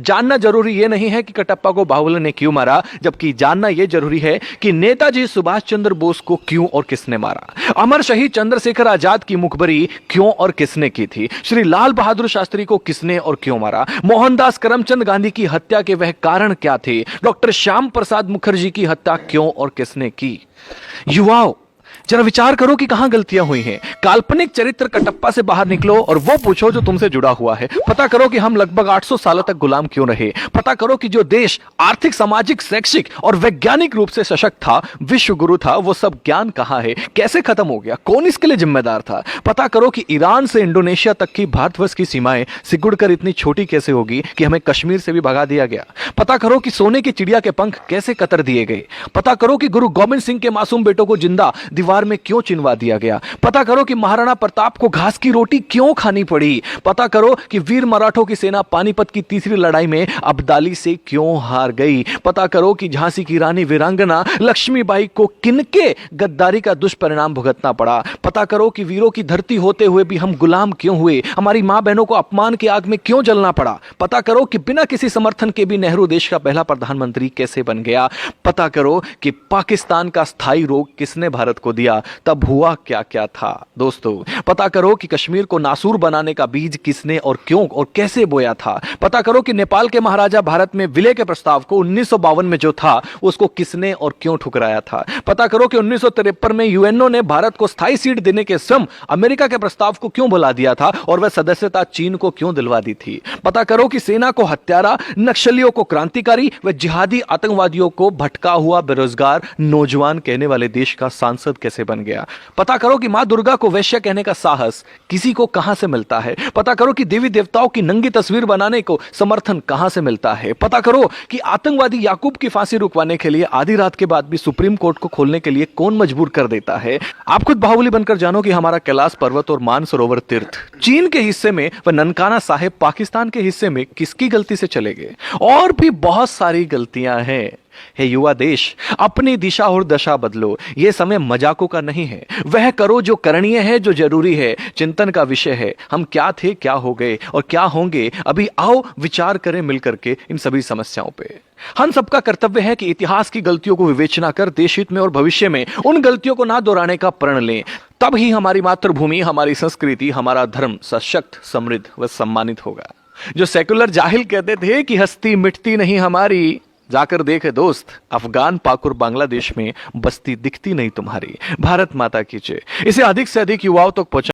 जानना जरूरी यह नहीं है कि कटप्पा को बाहुबली ने क्यों मारा, जबकि जानना यह जरूरी है कि नेताजी सुभाष चंद्र बोस को क्यों और किसने मारा। अमर शहीद चंद्रशेखर आजाद की मुखबरी क्यों और किसने की थी। श्री लाल बहादुर शास्त्री को किसने और क्यों मारा। मोहनदास करमचंद गांधी की हत्या के वह कारण क्या थे। डॉक्टर श्याम प्रसाद मुखर्जी की हत्या क्यों और किसने की। युवाओं, जरा विचार करो कि कहां गलतियां हुई हैं। काल्पनिक चरित्र कटप्पा से बाहर निकलो और वो पूछो जो तुमसे जुड़ा हुआ है। पता करो कि हम लगभग 800 सालों तक गुलाम क्यों रहे। पता करो कि जो देश आर्थिक, सामाजिक, शैक्षिक और वैज्ञानिक रूप से सशक्त था, विश्व गुरु था, वो सब ज्ञान कहां है, कैसे खत्म हो गया, कौन इसके लिए जिम्मेदार था। पता करो कि ईरान से इंडोनेशिया तक की भारतवर्ष की सीमाएं सिकुड़कर इतनी छोटी कैसे होगी कि हमें कश्मीर से भी भगा दिया गया। पता करो कि सोने की चिड़िया के पंख कैसे कतर दिए गए। पता करो कि गुरु गोविंद सिंह के मासूम बेटों को जिंदा दीवार में क्यों चिनवा दिया गया। पता करो कि महाराणा प्रताप को घास की रोटी क्यों खानी पड़ी। पता करो कि वीर मराठों की सेना पानीपत की तीसरी लड़ाई में अब्दाली से क्यों हार गई। पता करो कि झांसी की रानी वीरांगना लक्ष्मीबाई को किनके गद्दारी का दुष्परिणाम भुगतना पड़ा। पता करो कि वीरों की धरती होते हुए भी हम गुलाम क्यों हुए, हमारी मां बहनों को अपमान की आग में क्यों जलना पड़ा। पता करो कि बिना किसी समर्थन के भी नेहरू देश का पहला प्रधानमंत्री कैसे बन गया। पता करो कि पाकिस्तान का स्थायी रोग किसने भारत को दिया, तब हुआ क्या क्या था। दोस्तों, पता करो कि कश्मीर को नासूर बनाने का बीज किसने और क्यों और कैसे बोया था। पता करो कि नेपाल के महाराजा भारत में विलय के प्रस्ताव को 1952 में जो था उसको किसने और क्यों ठुकराया था। पता करो कि 1953 में यूएनओ ने भारत को स्थायी सीट देने के स्वयं अमेरिका के प्रस्ताव को क्यों भुला दिया था और वह सदस्यता चीन को क्यों दिलवा दी थी। पता करो कि सेना को हत्यारा, नक्सलियों को क्रांतिकारी व जिहादी आतंकवादियों को भटका हुआ बेरोजगार नौजवान कहने वाले देश का सांसद कैसे बन गया। पता करो कि मां दुर्गा को वैश्य कहने का साहस किसी को कहां से मिलता है। पता करो कि देवी देवताओं की नंगी तस्वीर बनाने को समर्थन कहां से मिलता है। पता करो कि आतंकवादी याकूब की फांसी रुकवाने के लिए आधी रात के बाद भी सुप्रीम कोर्ट को खोलने के लिए कौन मजबूर कर देता है। आप खुद बाहुबली बनकर जानो कि हमारा कैलाश पर्वत और मानसरोवर तीर्थ चीन के हिस्से में व ननकाना साहेब पाकिस्तान के हिस्से में किसकी गलती से चले गए। और भी बहुत सारी गलतियां हैं। हे युवा देश, अपनी दिशा और दशा बदलो। यह समय मजाकों का नहीं है। वह करो जो करणीय है, जो जरूरी है, चिंतन का विषय है। हम क्या थे, क्या हो गए और क्या होंगे। अभी आओ विचार करें मिलकर के इन सभी समस्याओं पे। हम सबका कर्तव्य है कि इतिहास की गलतियों को विवेचना कर देश हित में और भविष्य में उन गलतियों को ना दोहराने का प्रण लें। तब ही हमारी मातृभूमि, हमारी संस्कृति, हमारा धर्म सशक्त, समृद्ध व सम्मानित होगा। जो सेकुलर जाहिल कहते थे कि हस्ती मिटती नहीं हमारी, जाकर देखे दोस्त, अफगान, पाक और बांग्लादेश में बस्ती दिखती नहीं तुम्हारी। भारत माता की जय। इसे अधिक से अधिक युवाओं तक पहुंचा